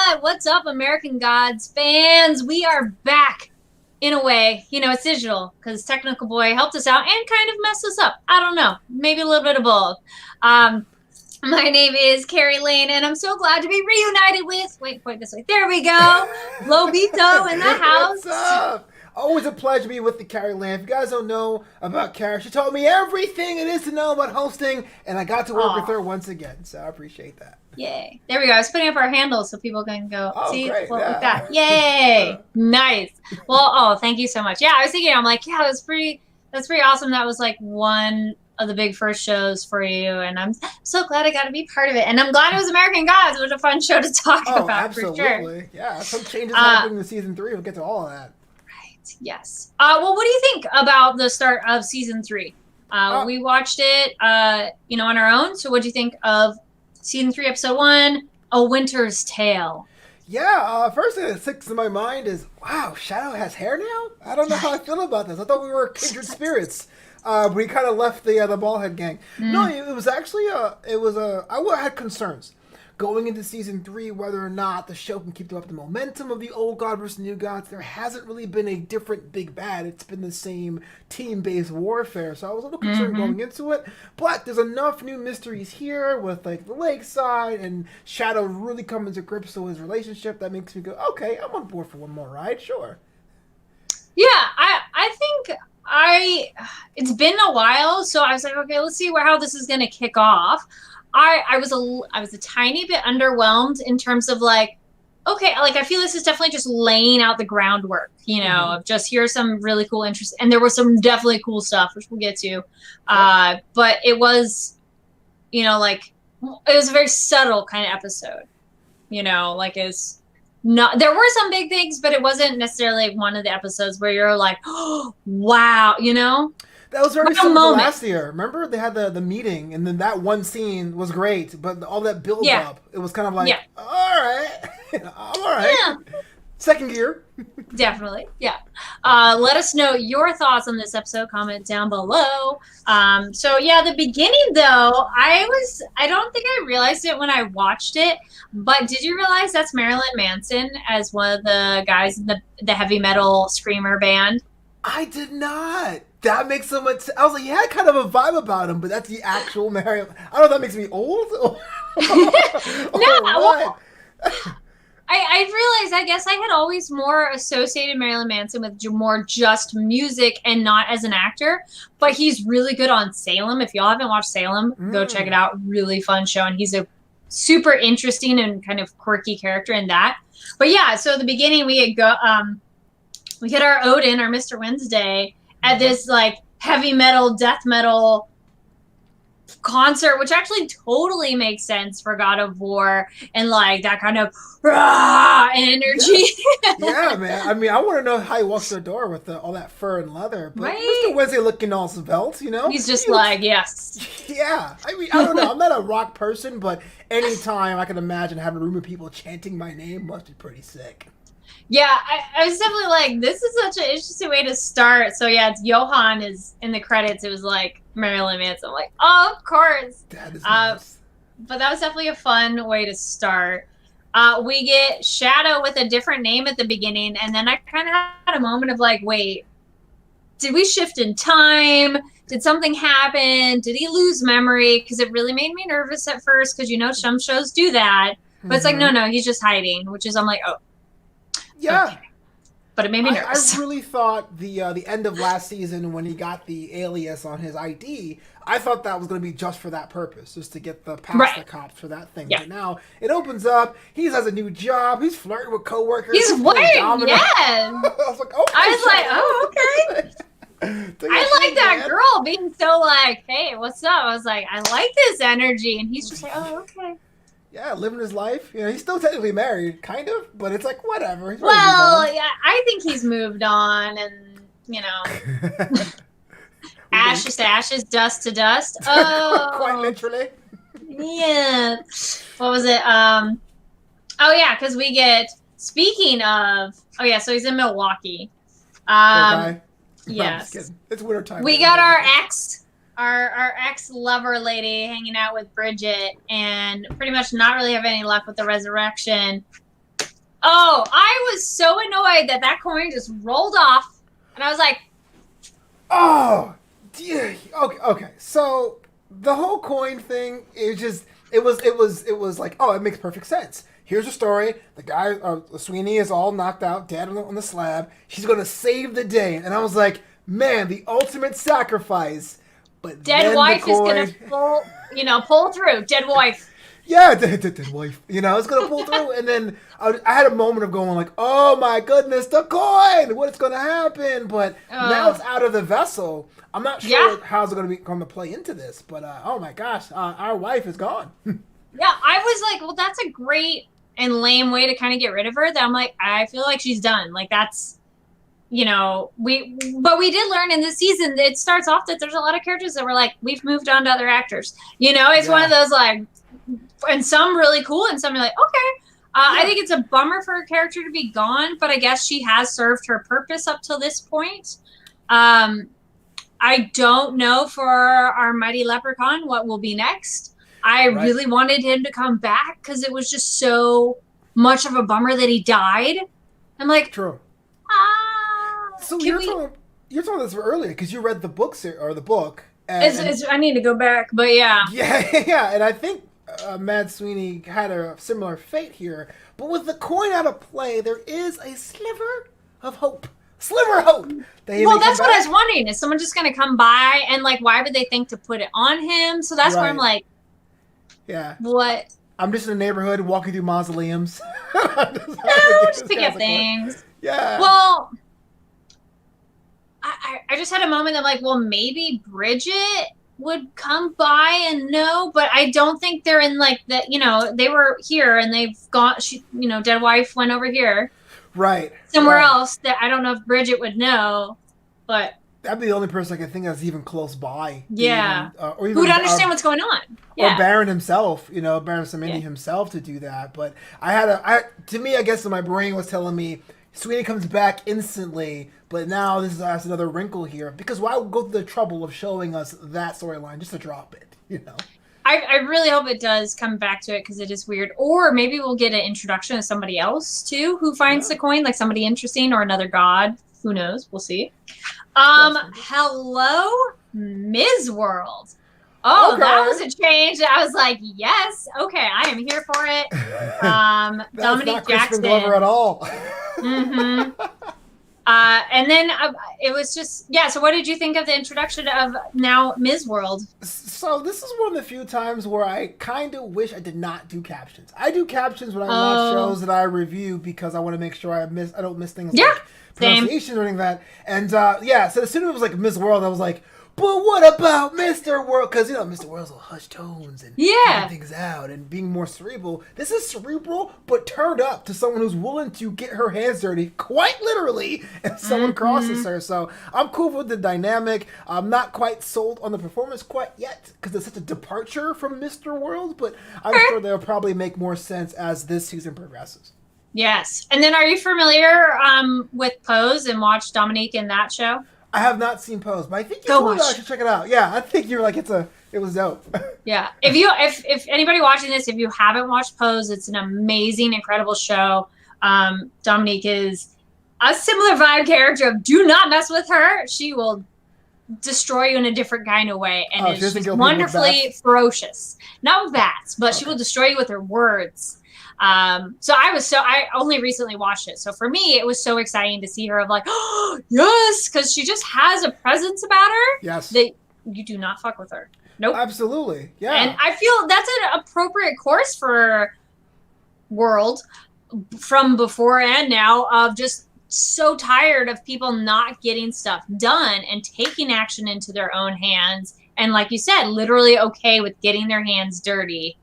What? What's up, American Gods fans? We are back in a way. It's digital because Technical Boy helped us out and kind of messed us up. I don't know. Maybe a little bit of both. My name is Kari Lane, and I'm so glad to be reunited with, wait, point this way. There we go. Lobito in the house. What's up? Always a pleasure to be with the Kari Lane. If you guys don't know about Kari, she told me everything it is to know about hosting, and I got to work with her once again, so I appreciate that. Yay. There we go. I was putting up our handles so people can go see great. like that. Yay. Nice. Well, thank you so much. Yeah, I was thinking, I'm like, yeah, that's pretty awesome. That was like one of the big first shows for you, and I'm so glad I got to be part of it. And I'm glad it was American Gods. It was a fun show to talk about. Absolutely. For sure. Yeah, some changes happening in season 3. We'll get to all of that. Right. Yes. Well, what do you think about the start of season 3? We watched it, on our own. So what do you think of season 3, episode 1, A Winter's Tale? Yeah, first thing that sticks in my mind is, wow, Shadow has hair now? I don't know how I feel about this. I thought we were kindred spirits. We kind of left the Ballhead gang. No, it was actually I had concerns going into season 3 whether or not the show can keep up the momentum of the old god versus new gods. There hasn't really been a different big bad. It's been the same team-based warfare, so I was a little concerned going into it. But there's enough new mysteries here with like the lakeside and Shadow really coming to grips with his relationship that makes me go, okay, I'm on board for one more ride, sure. Yeah, I think it's been a while, so I was like, okay, let's see how this is going to kick off. I was a tiny bit underwhelmed in terms of like, okay, like I feel this is definitely just laying out the groundwork, of just here's some really cool interest, and there was some definitely cool stuff which we'll get to, but it was, like it was a very subtle kind of episode, like it's not, there were some big things, but it wasn't necessarily one of the episodes where you're like, oh, wow, That was very similar to last year. Remember, they had the meeting, and then that one scene was great, but all that build up, it was kind of like, all right, I'm all right. Yeah. Second gear. Definitely, yeah. Let us know your thoughts on this episode. Comment down below. The beginning though, I don't think I realized it when I watched it, but did you realize that's Marilyn Manson as one of the guys in the heavy metal screamer band? I did not. That makes so much sense. I was like, he had kind of a vibe about him, but that's the actual Marilyn. I don't know if that makes me old. I realized, I guess I had always more associated Marilyn Manson with more just music and not as an actor, but he's really good on Salem. If y'all haven't watched Salem, go check it out. Really fun show, and he's a super interesting and kind of quirky character in that. But yeah, so at the beginning we get our Odin, our Mr. Wednesday, at this like heavy metal, death metal concert, which actually totally makes sense for God of War and like that kind of energy. Yeah, man. I mean, I want to know how he walks the door with all that fur and leather. But Mr. Wednesday looking all svelte, He's just like, yes. Yeah. I mean, I don't know. I'm not a rock person, but anytime I can imagine having a room of people chanting my name must be pretty sick. Yeah, I was definitely like, this is such an interesting way to start. So yeah, it's Johan is in the credits. It was like Marilyn Manson. I'm like, oh, of course. That is nice. But that was definitely a fun way to start. We get Shadow with a different name at the beginning, and then I kind of had a moment of like, wait, did we shift in time? Did something happen? Did he lose memory? Because it really made me nervous at first, because some shows do that. But it's like, no, he's just hiding, which is, I'm like, oh. Yeah. Okay. But it made me nervous. I really thought the end of last season when he got the alias on his ID, I thought that was going to be just for that purpose, just to get the past the cops for that thing. Yeah. But now it opens up. He has a new job. He's flirting with coworkers. He's weird. Yeah. I was like, okay. I like that girl being so like, hey, what's up? I was like, I like this energy. And he's just like, oh, okay. Yeah, living his life. He's still technically married, kind of, but it's like, whatever. Well, yeah, I think he's moved on, and, ashes to ashes, dust to dust. Oh. Quite literally. Yeah. What was it? Oh, yeah, because we get, speaking of, so he's in Milwaukee. Yes. It's winter time. We got our ex-lover lady hanging out with Bridget and pretty much not really have any luck with the resurrection. Oh, I was so annoyed that that coin just rolled off, and I was like, Oh, yeah. Okay, okay. So the whole coin thing is just it was like, oh, it makes perfect sense. Here's a story. The guy, Sweeney, is all knocked out, dead on the slab. She's gonna save the day, and I was like, man, the ultimate sacrifice. But dead then wife the is coin, gonna pull through. Dead wife. yeah, the wife, it's gonna pull through, and then I had a moment of going like, oh my goodness, the coin, what's gonna happen? But now it's out of the vessel. I'm not sure how's it going to play into this, but oh my gosh, our wife is gone. Yeah, I was like, well, that's a great and lame way to kind of get rid of her. That I'm like, I feel like she's done. Like that's, but we did learn in this season that it starts off that there's a lot of characters that were like, we've moved on to other actors. It's one of those like, and some really cool, and some are like, okay. I think it's a bummer for her character to be gone, but I guess she has served her purpose up till this point. I don't know for our mighty leprechaun what will be next. I really wanted him to come back because it was just so much of a bummer that he died. I'm like, true. So you're talking this earlier because you read the books or the book. I need to go back, but yeah. Yeah, and I think Mad Sweeney had a similar fate here. But with the coin out of play, there is a sliver of hope. Sliver of hope. Well, that's what I was wondering. Is someone just going to come by and like, why would they think to put it on him? So that's where I'm like, yeah. What? I'm just in a neighborhood walking through mausoleums. Just pick up things. Yeah. Well, I just had a moment of like, well, maybe Bridget would come by and know, but I don't think they're in like that. They were here and they've gone. Dead wife went over here. Right. Somewhere else that I don't know if Bridget would know, but that'd be the only person I can think that's even close by. Yeah. Or even, who would understand what's going on. Yeah. Or Baron himself, Baron Samedi himself to do that. But to me, I guess my brain was telling me Sweeney comes back instantly, but now this has another wrinkle here. Because why go through the trouble of showing us that storyline just to drop it, I really hope it does come back to it because it is weird. Or maybe we'll get an introduction of somebody else, too, who finds the coin, like somebody interesting or another god. Who knows? We'll see. Hello, Ms. World. Oh, okay. That was a change. I was like, yes. Okay, I am here for it. Dominique Jackson. Glover at all. Mm-hmm. And then it was just, so what did you think of the introduction of now Ms. World? So this is one of the few times where I kind of wish I did not do captions. I do captions when I watch shows that I review because I want to make sure I don't miss things like pronunciation or anything like that. And so as soon as it was like Ms. World, I was like, but what about Mr. World? Because, Mr. World's all hush tones and figuring things out and being more cerebral. This is cerebral, but turned up to someone who's willing to get her hands dirty, quite literally, if someone crosses her. So I'm cool with the dynamic. I'm not quite sold on the performance quite yet because it's such a departure from Mr. World, but I'm sure they'll probably make more sense as this season progresses. Yes. And then are you familiar with Pose and watched Dominique in that show? I have not seen Pose, but I think I should check it out. Yeah, I think you're like it was dope. Yeah. If anybody watching this, if you haven't watched Pose, it's an amazing, incredible show. Dominique is a similar vibe character of do not mess with her. She will destroy you in a different kind of way. And she's wonderfully ferocious. Not with bats, but she will destroy you with her words. I only recently watched it. So for me, it was so exciting to see her of like, oh, yes, because she just has a presence about her. Yes. That you do not fuck with her. Nope. Absolutely. Yeah. And I feel that's an appropriate course for World from before and now of just so tired of people not getting stuff done and taking action into their own hands. And like you said, literally okay with getting their hands dirty.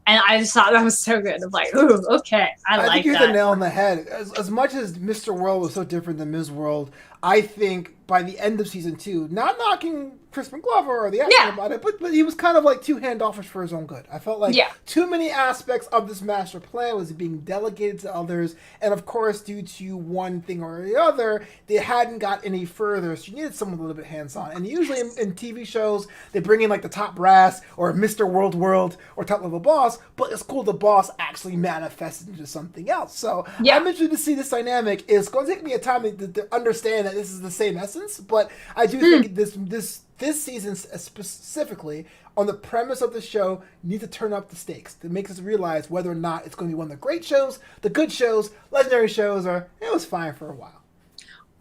And I just thought that was so good. I'm like, ooh, okay. I like that. I think you hit the nail on the head. As much as Mr. World was so different than Ms. World, I think by the end of season 2, not knocking Crispin Glover or the acting about it, but he was kind of like too handoffish for his own good. I felt like too many aspects of this master plan was being delegated to others, and of course, due to one thing or the other, they hadn't got any further, so you needed someone a little bit hands-on. And usually in TV shows, they bring in like the top brass or Mr. World or top level boss, but it's cool the boss actually manifested into something else. So I'm interested to see this dynamic. It's going to take me a time to understand that this is the same essence, but I do think this season specifically, on the premise of the show, need to turn up the stakes to make us realize whether or not it's going to be one of the great shows, the good shows, legendary shows, or it was fine for a while.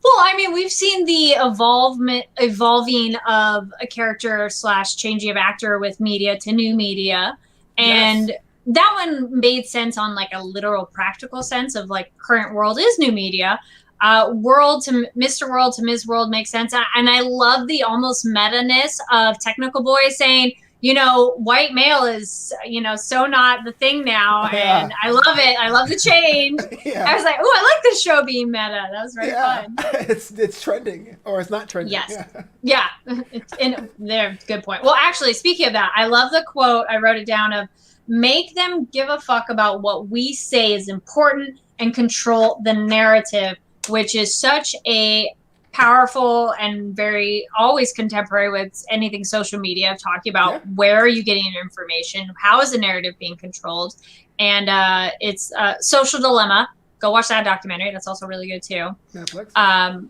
Well, I mean, we've seen the evolving of a character / changing of actor with media to new media, and that one made sense on like a literal practical sense of like current world is new media. World to Mr. World to Ms. World makes sense. And I love the almost meta-ness of Technical Boy saying, you know, white male is, you know, so not the thing now. And I love it. I love the change. I was like, oh, I like this show being meta. That was very fun. It's trending, or it's not trending. Yes. Yeah. There, good point. Well, actually, speaking of that, I love the quote. I wrote it down of, make them give a fuck about what we say is important and control the narrative, which is such a powerful and very always contemporary with anything social media, talking about where are you getting your information, how is the narrative being controlled, and it's Social Dilemma. Go watch that documentary. That's also really good too. Netflix.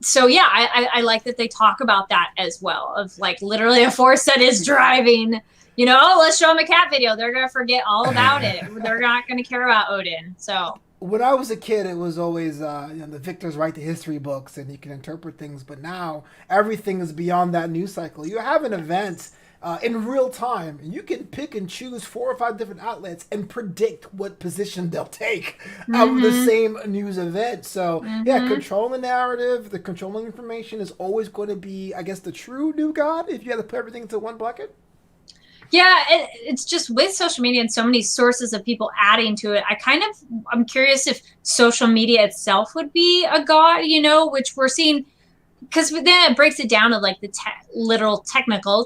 So yeah, I like that they talk about that as well, of like literally a force that is driving, you know, oh, let's show them a cat video. They're going to forget all about it. They're not going to care about Odin. So when I was a kid, it was always, the victors write the history books and you can interpret things. But now everything is beyond that news cycle. You have an event in real time, and you can pick and choose 4 or 5 different outlets and predict what position they'll take of the same news event. So controlling the narrative, the controlling information is always going to be, I guess, the true new god if you had to put everything into one bucket. Yeah, it's just with social media and so many sources of people adding to it. I'm curious if social media itself would be a god, you know, which we're seeing, because then it breaks it down to like the literal technical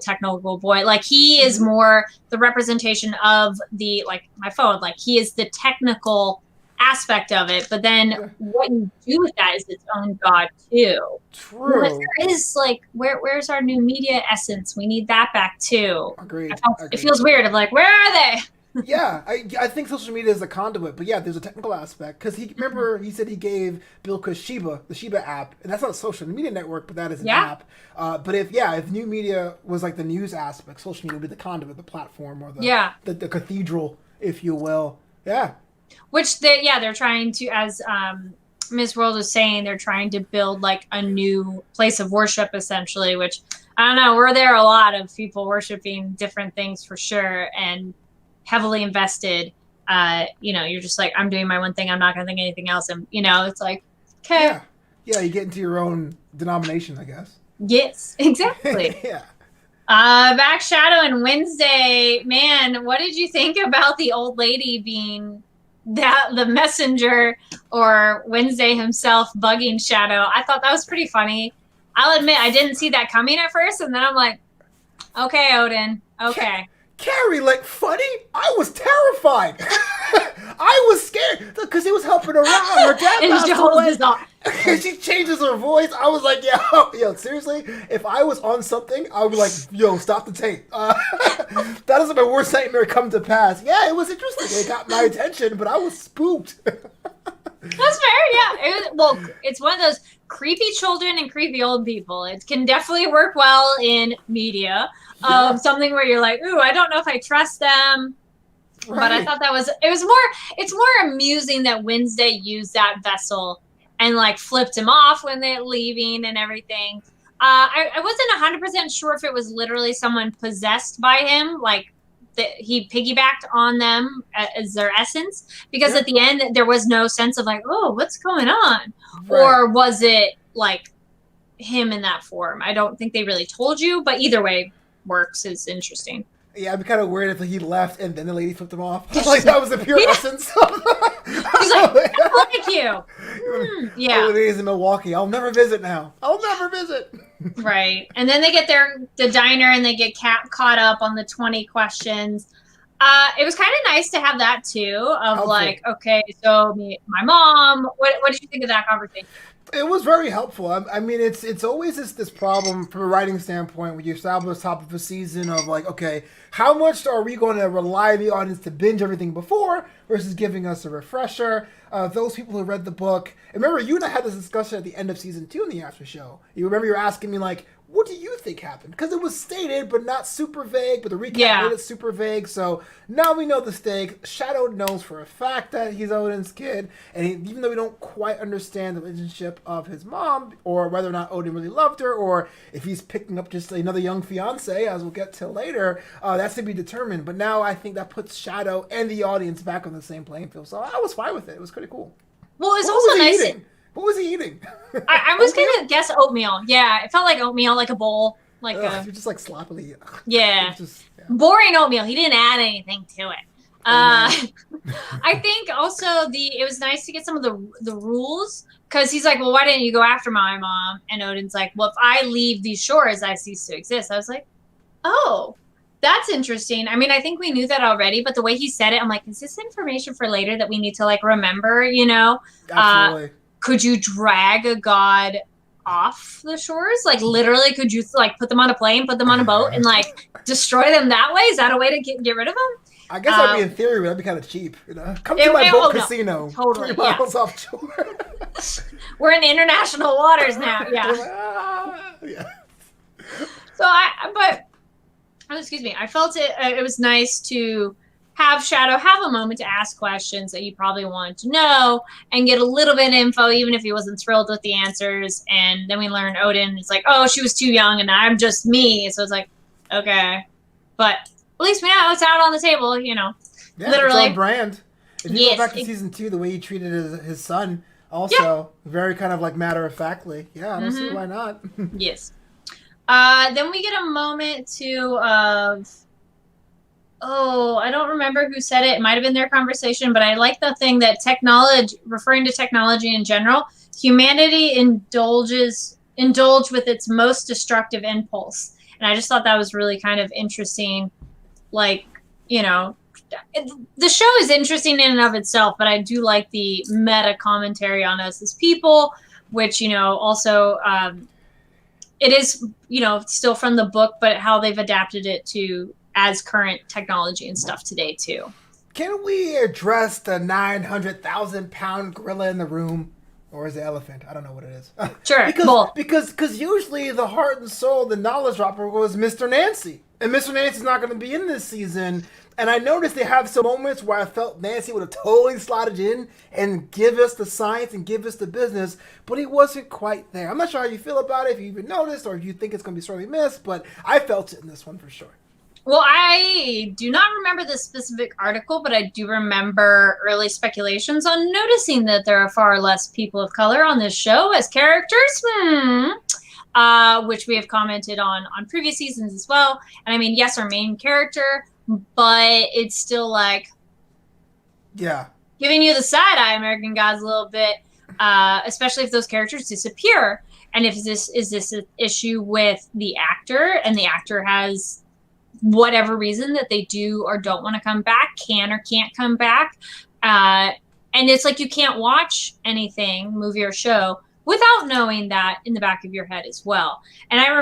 boy. Like he is more the representation of the, like my phone, like he is the technical aspect of it, but then what you do with that is its own god too. True. But there is like, where's our new media essence? We need that back too. Agreed. It feels weird of like, where are they? Yeah, I think social media is a conduit, but yeah, there's a technical aspect, because he said he gave Bill Cush the Sheba app, and that's not a social media network, but that is an app. But if new media was like the news aspect, social media would be the conduit, the platform, or the cathedral, if you will. Yeah. Which they're trying to, as Ms. World was saying, they're trying to build like a new place of worship, essentially, which I don't know, we're there a lot of people worshiping different things for sure, and heavily invested. You know, you're just like, I'm doing my one thing, I'm not going to think anything else. And, you know, it's like, okay. Yeah, you get into your own denomination, I guess. Yes, exactly. Back Shadow and Wednesday, man, what did you think about the old lady being the messenger, or Wednesday himself bugging Shadow? I thought that was pretty funny. I'll admit I didn't see that coming at first, and then I'm like, okay, Odin, okay. Kari, like, funny? I was terrified. I was scared because he was helping her out. Her dad passed away. And she changes her voice. I was like, yo, seriously? If I was on something, I would be like, yo, stop the tape. That is my worst nightmare come to pass. Yeah, it was interesting. It got my attention, but I was spooked. That's fair, yeah. It's one of those creepy children and creepy old people. It can definitely work well in media. Something where you're like, ooh, I don't know if I trust them. Right. But I thought it's more amusing that Wednesday used that vessel and like flipped him off when they're leaving and everything. I wasn't 100% sure if it was literally someone possessed by him, like that he piggybacked on them as their essence, because at the end there was no sense of like, oh, what's going on? Right. Or was it like him in that form? I don't think they really told you, but either way works. Is interesting. Yeah, I'd be kind of worried if he left and then the lady flipped him off. Like that was the pure essence. He's like, I like you. Yeah. Holidays in Milwaukee. I'll never visit now. I'll never visit. Right. And then they get the diner and they get caught up on the 20 questions. It was kind of nice to have that too, of helpful. Like, okay, so my mom, what did you think of that conversation? It was very helpful. I mean, it's always this problem from a writing standpoint when you establish top of a season of like, okay, how much are we going to rely the audience to binge everything before versus giving us a refresher? Those people who read the book, and remember, you and I had this discussion at the end of season 2 in the after show. You remember you were asking me like, what do you think happened? Because it was stated, but not super vague, but the recap made it super vague. So now we know the stakes. Shadow knows for a fact that he's Odin's kid. And even though we don't quite understand the relationship of his mom, or whether or not Odin really loved her, or if he's picking up just another young fiance, as we'll get to later, that's to be determined. But now I think that puts Shadow and the audience back on the same playing field. So I was fine with it. It was pretty cool. Well, it's also nice. What was he eating? I was going to guess oatmeal. Yeah, it felt like oatmeal, like a bowl. Like you're just like sloppily. Yeah. Boring oatmeal. He didn't add anything to it. I think also it was nice to get some of the rules, because he's like, well, why didn't you go after my mom? And Odin's like, well, if I leave these shores, I cease to exist. I was like, oh, that's interesting. I mean, I think we knew that already, but the way he said it, I'm like, is this information for later that we need to like remember, you know? Absolutely. Could you drag a god off the shores? Like literally, could you like put them on a plane, put them on a boat, and like destroy them that way? Is that a way to get rid of them? I guess that'd be in theory, but that'd be kind of cheap. You know, come to my boat casino, totally, 3 miles offshore. We're in international waters now. Yeah. So excuse me. I felt it was nice to have Shadow have a moment to ask questions that you probably wanted to know and get a little bit of info, even if he wasn't thrilled with the answers. And then we learned Odin is like, oh, she was too young and I'm just me. So it's like, okay. But at least we know it's out on the table, you know. Yeah, literally. It's on brand. If you go back to season 2, the way he treated his son, also very kind of like matter-of-factly. Yeah, I don't see why not. Yes. Then we get a moment I don't remember who said it. It might have been their conversation, but I like the thing that referring to technology in general, humanity indulge with its most destructive impulse. And I just thought that was really kind of interesting. Like, you know, the show is interesting in and of itself, but I do like the meta commentary on us as people, which, you know, also it is, you know, still from the book, but how they've adapted it to as current technology and stuff today too. Can we address the 900,000-pound gorilla in the room, or is it elephant? I don't know what it is. Sure. Because usually the heart and soul, the knowledge dropper was Mr. Nancy, and Mr. Nancy's not going to be in this season. And I noticed they have some moments where I felt Nancy would have totally slotted in and give us the science and give us the business, but he wasn't quite there. I'm not sure how you feel about it, if you even noticed, or if you think it's going to be sorely missed, but I felt it in this one for sure. Well, I do not remember the specific article, but I do remember early speculations on noticing that there are far less people of color on this show as characters, which we have commented on previous seasons as well. And I mean, yes, our main character, but it's still like, giving you the side eye, American Gods, a little bit, especially if those characters disappear. And if is this an issue with the actor, and the actor has whatever reason that they do or don't want to come back, can or can't come back. And it's like you can't watch anything, movie or show, without knowing that in the back of your head as well. And I don't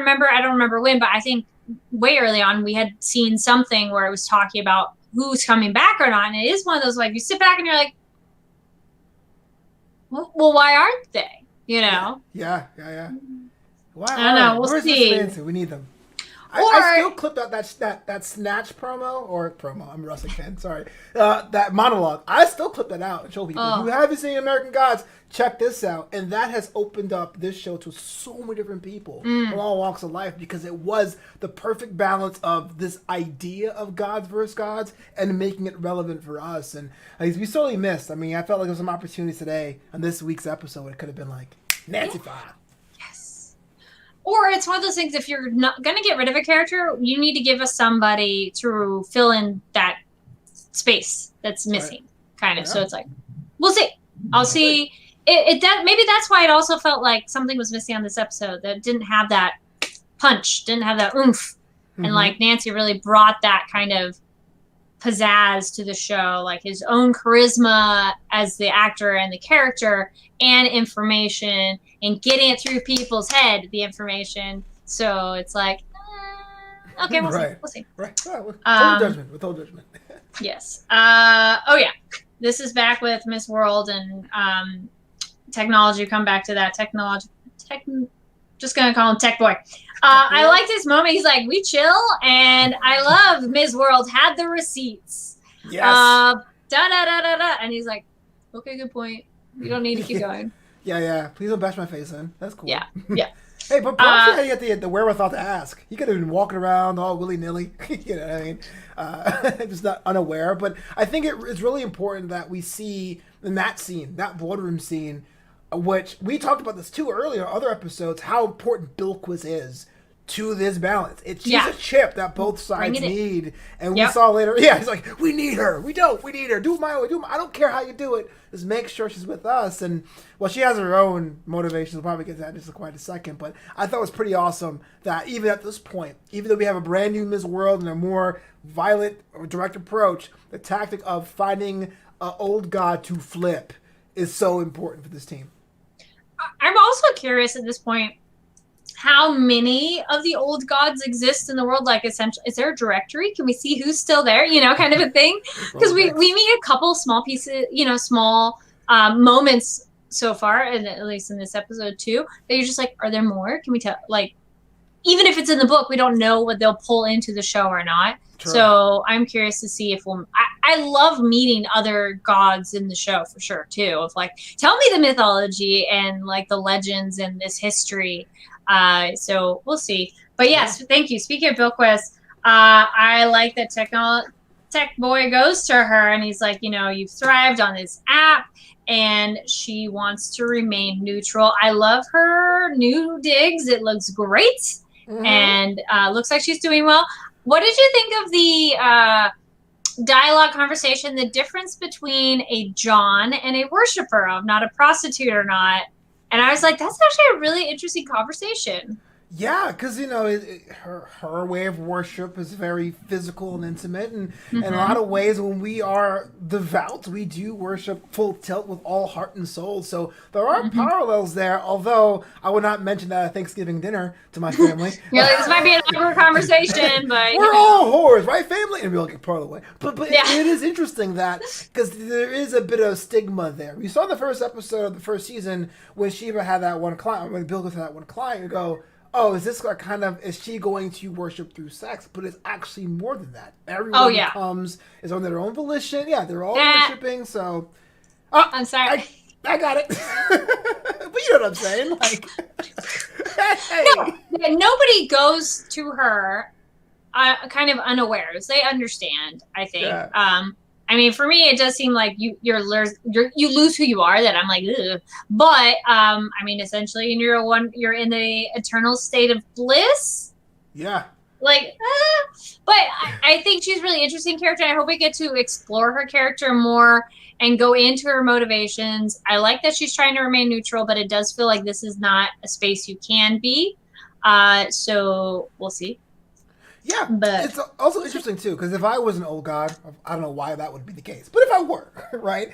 remember when, but I think way early on we had seen something where it was talking about who's coming back or not. And it is one of those, like, you sit back and you're like, well, why aren't they? You know? Yeah. Why? I don't know. We'll see. We need them. I still clipped out that Snatch promo. I'm a wrestling fan, sorry. That monologue. I still clip that out and show people. If you haven't seen American Gods, check this out. And that has opened up this show to so many different people from all walks of life, because it was the perfect balance of this idea of gods versus gods and making it relevant for us. And we sorely missed. I mean, I felt like there was some opportunities today on this week's episode. It could have been like, Nancy Five. Or it's one of those things, if you're not going to get rid of a character, you need to give us somebody to fill in that space that's missing, kind of. Yeah. So it's like, we'll see. I'll see. Maybe that's why it also felt like something was missing on this episode, that didn't have that punch, didn't have that oomph. And like Nancy really brought that kind of pizzazz to the show, like his own charisma as the actor and the character, and information, and getting it through people's head, the information. So it's like, okay, we'll see. We'll see. Right. With all judgment. Yes. Oh yeah. This is back with Miss World and technology. Come back to that just gonna call him Tech Boy. I liked his moment. He's like, we chill, and I love Ms. World had the receipts. Yes. And he's like, okay, good point. You don't need to keep going. Yeah. Please don't bash my face in. That's cool. Yeah. Hey, but perhaps he had the wherewithal to ask. He could have been walking around all willy-nilly. You know what I mean? Just not unaware. But I think it's really important that we see in that scene, that boardroom scene, which we talked about this too earlier in other episodes, how important Bilquis is to this balance. She's a chip that both sides need. And we saw later, he's like, we need her. We need her. Do it my way. I don't care how you do it. Just make sure she's with us. And, well, she has her own motivations. We'll probably get to that in just quite a second. But I thought it was pretty awesome that even at this point, even though we have a brand new Ms. World and a more violent or direct approach, the tactic of finding an old god to flip is so important for this team. I'm also curious at this point, how many of the old gods exist in the world? Like, essentially, is there a directory? Can we see who's still there? You know, kind of a thing. Because we meet a couple small pieces, small moments so far, and at least in this episode too, that you're just like, are there more? Can we tell? Like, even if it's in the book, we don't know what they'll pull into the show or not. True. So I'm curious to see if I love meeting other gods in the show for sure too. Of like, tell me the mythology and like the legends and this history. So we'll see. But yes, thank you. Speaking of Bilquis, I like that Tech Boy goes to her and he's like, you've thrived on this app, and she wants to remain neutral. I love her new digs. It looks great. And looks like she's doing well. What did you think of the dialogue conversation, the difference between a John and a worshiper of not a prostitute or not? And I was like, that's actually a really interesting conversation. Yeah, because, her way of worship is very physical and intimate. And in a lot of ways, when we are devout, we do worship full tilt with all heart and soul. So there are parallels there, although I would not mention that at Thanksgiving dinner to my family. You're like, this might be an awkward conversation, but... We're all whores, right, family? And we'll get part of the way. But it is interesting that, because there is a bit of stigma there. We saw in the first episode of the first season when Sheba had that one client, when Bill had that one client, you go... oh, is this is she going to worship through sex? But it's actually more than that. Everyone who comes is on their own volition. Yeah, they're all worshiping, so... I'm sorry. I got it. But you know what I'm saying? Like, hey. No, nobody goes to her kind of unawares. They understand, I think. Yeah. I mean, for me, it does seem like you lose who you are. That I'm like, ugh. But I mean, essentially, you're in the eternal state of bliss. Yeah. Like, but I think she's a really interesting character. I hope we get to explore her character more and go into her motivations. I like that she's trying to remain neutral, but it does feel like this is not a space you can be. So we'll see. Yeah, but it's also interesting too, because if I was an old god, I don't know why that would be the case, but if I were, right,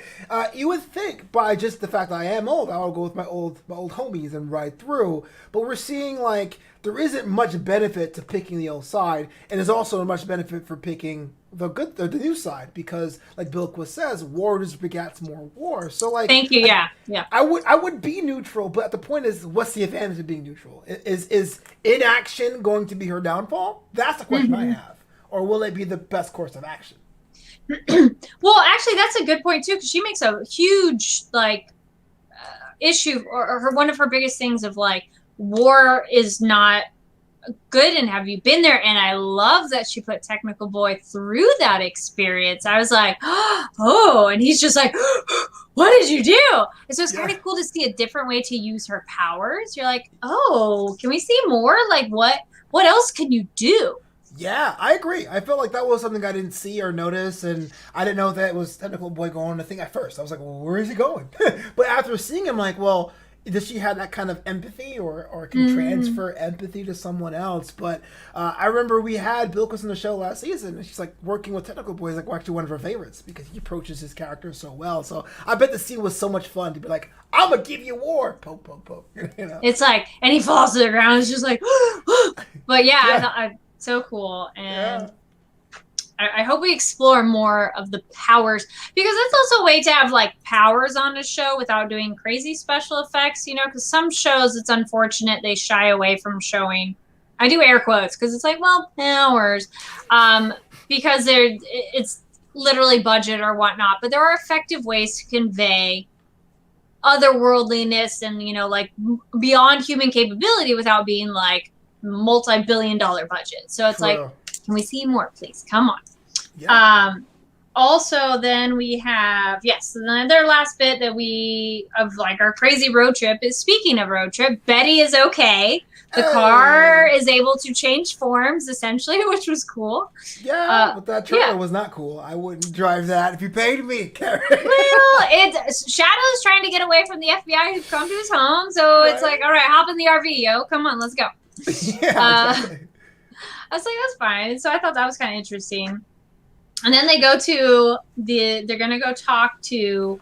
you would think by just the fact that I am old, I would go with my old homies and ride through. But we're seeing like there isn't much benefit to picking the old side, and there's also much benefit for picking the new side, because like Bilquis says, war just begats more war. So like, thank you. Yeah. I would be neutral, but the point is, what's the advantage of being neutral? Is inaction going to be her downfall? That's the question I have. Or will it be the best course of action? Well, actually, that's a good point too, because she makes a huge issue, or one of her biggest things of like, war is not good, and have you been there? And I love that she put Technical Boy through that experience. I was like, oh, and he's just like, what did you do? And so it's kind of cool to see a different way to use her powers. You're like, oh, can we see more? Like, what else can you do? Yeah, I agree. I felt like that was something I didn't see or notice, and I didn't know that it was Tentacle Boy going the thing at first. I was like, well, where is he going? But after seeing him, like, well, does she have that kind of empathy or can transfer empathy to someone else? But I remember we had Bilquis on the show last season, and she's like working with Tentacle Boy is like actually one of her favorites because he approaches his character so well. So I bet the scene was so much fun to be like, I'm gonna give you war, poke, poke, poke. You know? It's like, and he falls to the ground. It's just like, but yeah, Yeah. I thought so cool, and I hope we explore more of the powers, because it's also a way to have like powers on a show without doing crazy special effects, you know, because some shows it's unfortunate they shy away from showing, I do air quotes because it's like, well, powers, because it's literally budget or whatnot, but there are effective ways to convey otherworldliness and, you know, like beyond human capability without being like multi-billion-dollar budget. So it's like, can we see more, please? Come on. Yeah. Also, then we have, yes, another last bit that of like our crazy road trip is, speaking of road trip, Betty is okay. The car is able to change forms, essentially, which was cool. Yeah, but that trailer was not cool. I wouldn't drive that if you paid me, Kari. Well, Shadow's trying to get away from the FBI who've come to his home, so it's like, all right, hop in the RV, yo, come on, let's go. Yeah, exactly. I was like, that's fine. So I thought that was kind of interesting. And then they go to they're going to go talk to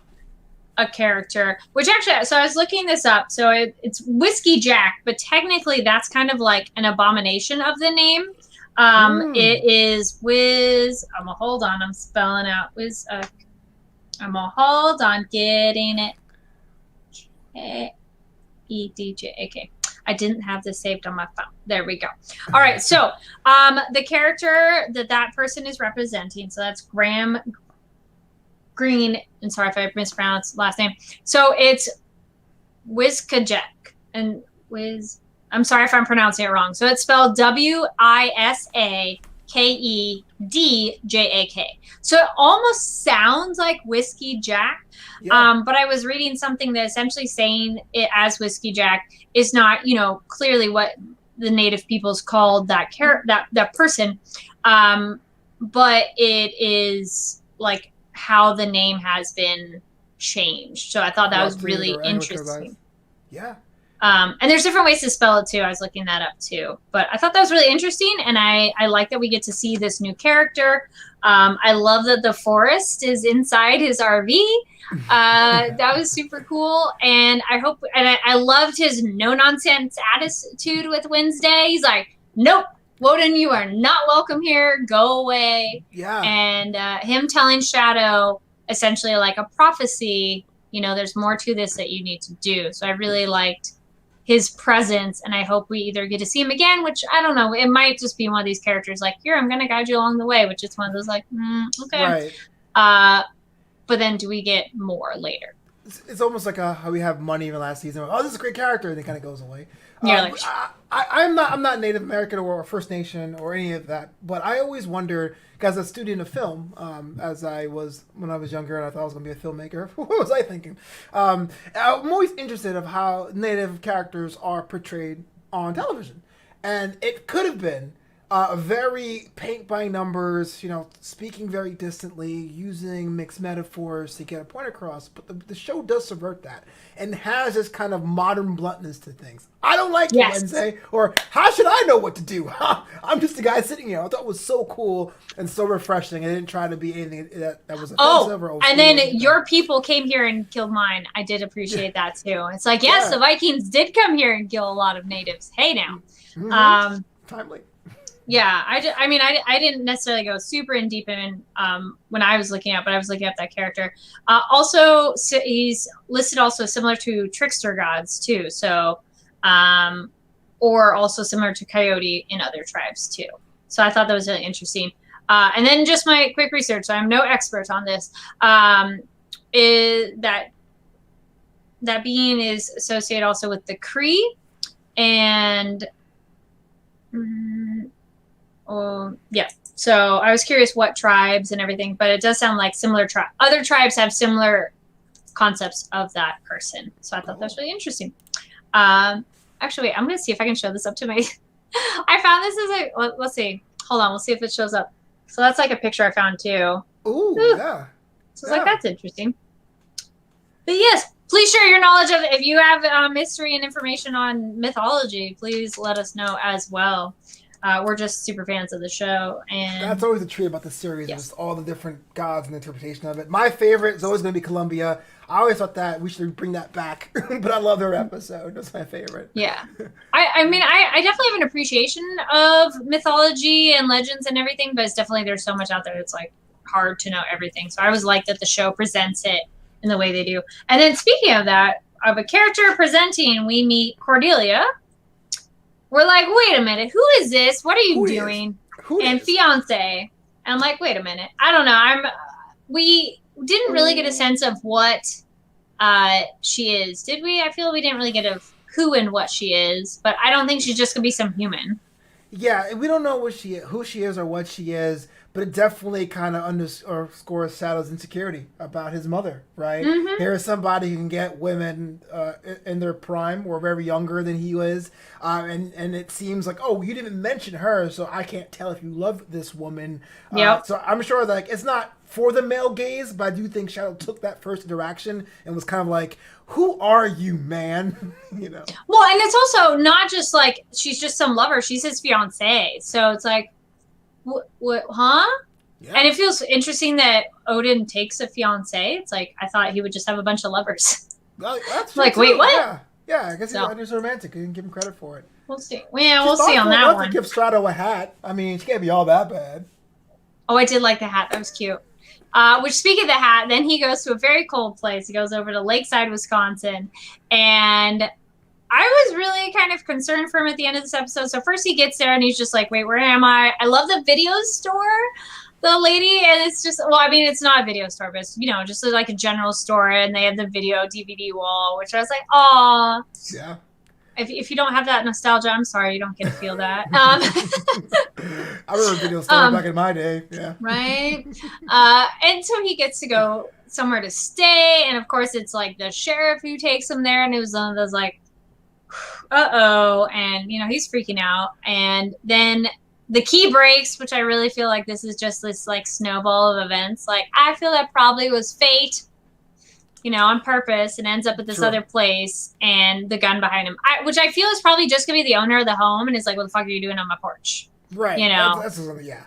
a character, which actually, so I was looking this up. So it's Whiskey Jack, but technically that's kind of like an abomination of the name. It is hold on, I'm spelling out hold on, getting it. K-E-D-J-A-K. I didn't have this saved on my phone. There we go. All right. So the character that person is representing, so that's Graham Greene, and sorry if I mispronounced last name. So it's Wiskajek, and I'm sorry if I'm pronouncing it wrong. So it's spelled Wisakedjak. So it almost sounds like Whiskey Jack. Yeah. But I was reading something that essentially saying it as Whiskey Jack is not, you know, clearly what the native peoples called that person. But it is like how the name has been changed. So I thought that was really interesting. Yeah. And there's different ways to spell it too. I was looking that up too, but I thought that was really interesting. And I like that we get to see this new character. I love that the forest is inside his RV. That was super cool. And I loved his no nonsense attitude with Wednesday. He's like, nope, Woden, you are not welcome here. Go away. Yeah. And him telling Shadow essentially like a prophecy, you know, there's more to this that you need to do. So I really liked his presence, and I hope we either get to see him again, which I don't know, it might just be one of these characters like, here, I'm going to guide you along the way, which is one of those like, okay. Right. But then do we get more later? It's almost like how we have Money in the last season. Oh, this is a great character, and it kind of goes away. Yeah, I'm not Native American or First Nation or any of that, but I always wonder, as a student of film, as I was when I was younger, and I thought I was going to be a filmmaker. What was I thinking? I'm always interested of how Native characters are portrayed on television, and it could have been very paint by numbers, you know, speaking very distantly, using mixed metaphors to get a point across. But the show does subvert that and has this kind of modern bluntness to things. I don't like it, Wednesday, or how should I know what to do? I'm just a guy sitting here. I thought it was so cool and so refreshing. I didn't try to be anything that was offensive or and then your people came here and killed mine. I did appreciate that too. It's like, yes, the Vikings did come here and kill a lot of natives. Hey now. Mm-hmm. Timely. Yeah, I didn't necessarily go super in deep in when I was looking up, but I was looking up that character. Also, he's listed also similar to trickster gods too. So, or also similar to coyote in other tribes too. So I thought that was really interesting. And then just my quick research. So I'm no expert on this. Is that being is associated also with the Cree and. Yeah. So I was curious what tribes and everything, but it does sound like similar other tribes have similar concepts of that person. So I thought that's really interesting. Actually, wait, I'm going to see if I can show this up to my, I found this as let's see. Hold on, we'll see if it shows up. So that's like a picture I found too. Ooh, yeah. So it's like, that's interesting. But yes, please share your knowledge of it. If you have history and information on mythology, please let us know as well. We're just super fans of the show. And that's always a treat about the series, is all the different gods and the interpretation of it. My favorite is always going to be Columbia. I always thought that we should bring that back, but I love her episode. That's my favorite. Yeah. I mean, I definitely have an appreciation of mythology and legends and everything, but it's definitely, there's so much out there that's like hard to know everything. So I always like that the show presents it in the way they do. And then speaking of that, of a character presenting, we meet Cordelia. We're like, wait a minute, who is this? What are you doing? And fiance. And I'm like, wait a minute. I don't know. We didn't really get a sense of what she is, did we? I feel we didn't really get a who and what she is, but I don't think she's just gonna be some human. Yeah, we don't know who she is or what she is, but it definitely kind of underscores Shadow's insecurity about his mother, right? Mm-hmm. Here is somebody who can get women in their prime or very younger than he was, and it seems like, oh, you didn't mention her, so I can't tell if you love this woman. Yep. So I'm sure like it's not for the male gaze, but I do think Shadow took that first interaction and was kind of like, who are you, man? You know. Well, and it's also not just like she's just some lover. She's his fiance. So it's like, what huh? Yeah. And it feels interesting that Odin takes a fiance. It's like, I thought he would just have a bunch of lovers. Well, that's like, wait, what? Yeah, I guess he's romantic. I didn't give him credit for it. We'll see. Yeah, we'll see on that one. To give Strato a hat. I mean, she can't be all that bad. Oh, I did like the hat. That was cute. Which, speaking of the hat, then he goes to a very cold place. He goes over to Lakeside, Wisconsin. And I was really kind of concerned for him at the end of this episode. So first he gets there and he's just like, wait, where am I? I love the video store, the lady. And it's just, well, I mean, it's not a video store, but it's, you know, just like a general store. And they have the video DVD wall, which I was like, aw. Yeah. If you don't have that nostalgia, I'm sorry, you don't get to feel that. I remember video store back in my day. Yeah. Right. And so he gets to go somewhere to stay, and of course it's like the sheriff who takes him there, and it was one of those like, uh-oh, and you know, he's freaking out. And then the key breaks, which I really feel like this is just this like snowball of events. Like, I feel that probably was fate, you know, on purpose, and ends up at this other place, and the gun behind him, which I feel is probably just gonna be the owner of the home, and is like, what the fuck are you doing on my porch? Right. You know, that's yeah.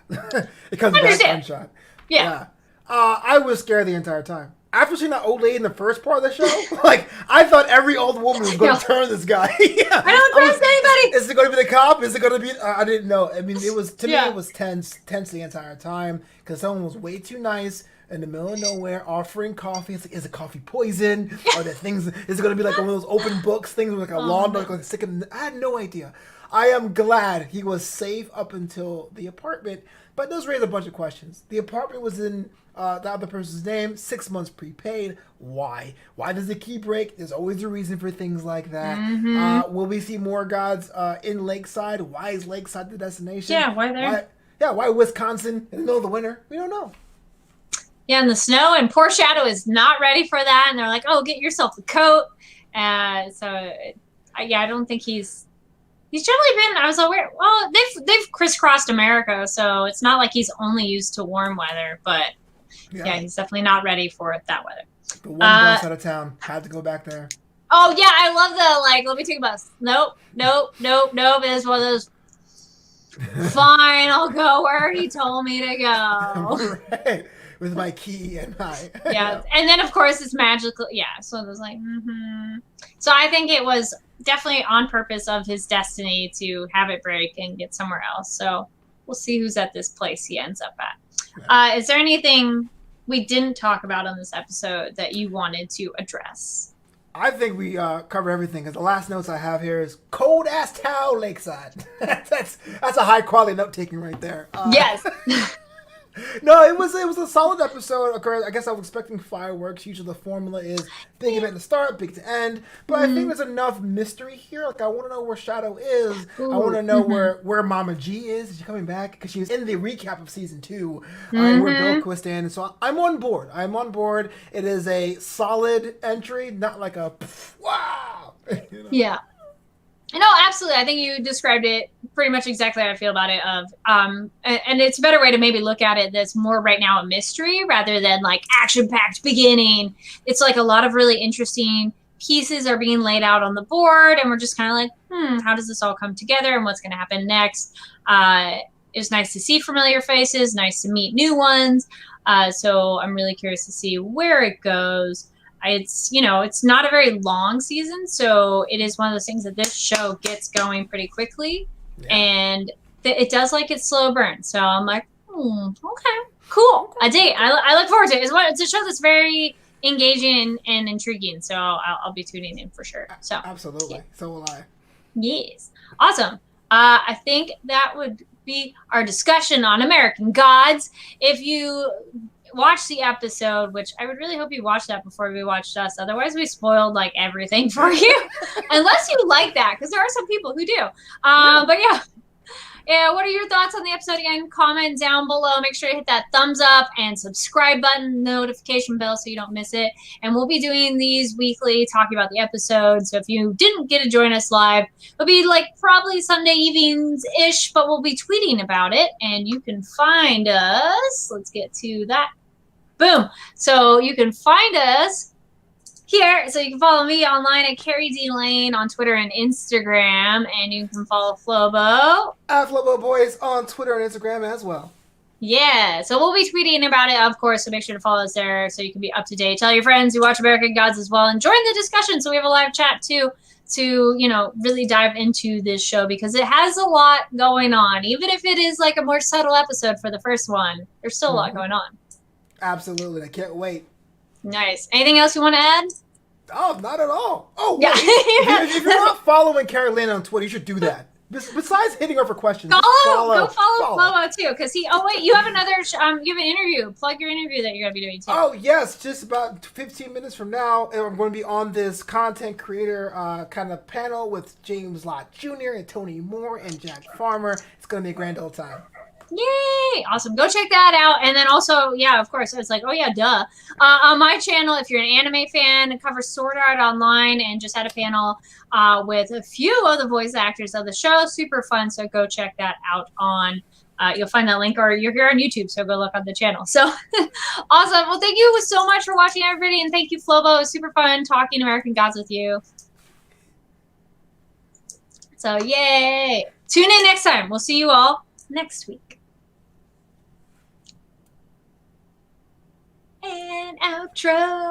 It comes back gunshot. Yeah. I was scared the entire time. After seeing that old lady in the first part of the show, like, I thought every old woman was going to turn this guy. Yeah. I don't trust anybody. Is it going to be the cop? Is it going to be? I didn't know. I mean, it was to me. It was tense the entire time because someone was way too nice in the middle of nowhere offering coffee. It's like, is it coffee poison? Are there things? Is it going to be like one of those open books things with like a lawn dog, like stick in? I had no idea. I am glad he was safe up until the apartment, but it does raise a bunch of questions. The apartment was in the other person's name, 6 months prepaid. Why? Why does the key break? There's always a reason for things like that. Mm-hmm. Will we see more gods in Lakeside? Why is Lakeside the destination? Yeah, why there? Why Wisconsin in the middle of the winter? We don't know. Yeah, in the snow, and poor Shadow is not ready for that, and they're like, oh, get yourself a coat. I don't think he's generally been, I was aware, well, they've crisscrossed America, so it's not like he's only used to warm weather, but yeah, he's definitely not ready for that weather. The one bus out of town, had to go back there. Oh, yeah, I love the, like, let me take a bus. Nope. It's one of those, fine, I'll go where he told me to go. Right. With my key and my... Yeah, and then, of course, it's magical. Yeah, so it was like, So I think it was definitely on purpose of his destiny to have it break and get somewhere else. So we'll see who's at this place he ends up at. Yeah. Is there anything we didn't talk about on this episode that you wanted to address? I think we covered everything, because the last notes I have here is cold ass towel Lakeside. that's a high quality note taking right there. Yes. No, it was a solid episode. I guess I was expecting fireworks. Usually the formula is big event to start, big to end. But I think there's enough mystery here. Like, I want to know where Shadow is. Ooh. I want to know where Mama G is. Is she coming back? Because she was in the recap of season 2. Where Bill Quist in. So I'm on board. It is a solid entry, not like a wow. You know? Yeah. No, absolutely. I think you described it pretty much exactly how I feel about it. And it's a better way to maybe look at it. That's more right now a mystery rather than like action-packed beginning. It's like a lot of really interesting pieces are being laid out on the board, and we're just kind of like, how does this all come together, and what's going to happen next? It was nice to see familiar faces, nice to meet new ones. So I'm really curious to see where it goes. It's not a very long season, so it is one of those things that this show gets going pretty quickly, and it does like its slow burn. So I'm like, okay, cool. I dig. I look forward to it. It's a show that's very engaging and intriguing, so I'll be tuning in for sure. So absolutely, yeah. So will I. Yes, awesome. I think that would be our discussion on American Gods. If you watch the episode, which I would really hope you watched that before we watched us, otherwise we spoiled like everything for you, unless you like that, because there are some people who do. But yeah, what are your thoughts on the episode? Again, comment down below. Make sure you hit that thumbs up and subscribe button, notification bell, so you don't miss it. And we'll be doing these weekly, talking about the episode. So if you didn't get to join us live, it'll be like probably Sunday evenings-ish, but we'll be tweeting about it. And you can find us. Let's get to that. Boom. So you can find us here. So you can follow me online at Kari D. Lane on Twitter and Instagram. And you can follow Flobo at Flobo Boyce on Twitter and Instagram as well. Yeah. So we'll be tweeting about it, of course. So make sure to follow us there so you can be up to date. Tell your friends who watch American Gods as well. And join the discussion. So we have a live chat too to, really dive into this show because it has a lot going on. Even if it is like a more subtle episode for the first one, there's still a lot going on. Absolutely. I can't wait. Nice. Anything else you want to add? Oh, not at all. Oh, yeah. If you're not following Kari Lane on Twitter, you should do that. Besides hitting her for questions, go follow Flobo too, because you have another, you have an interview. Plug your interview that you're going to be doing too. Oh, yes. Just about 15 minutes from now, I'm going to be on this content creator kind of panel with James Lott Jr. and Tony Moore and Jack Farmer. It's going to be a grand old time. Yay! Awesome. Go check that out. And then also, of course, I was like, oh yeah, duh. On my channel, if you're an anime fan, it covers Sword Art Online and just had a panel with a few of the voice actors of the show. Super fun. So go check that out on, you'll find that link, or you're here on YouTube. So go look on the channel. So awesome. Well, thank you so much for watching, everybody. And thank you, Flobo. It was super fun talking American Gods with you. So yay. Tune in next time. We'll see you all next week. And outro.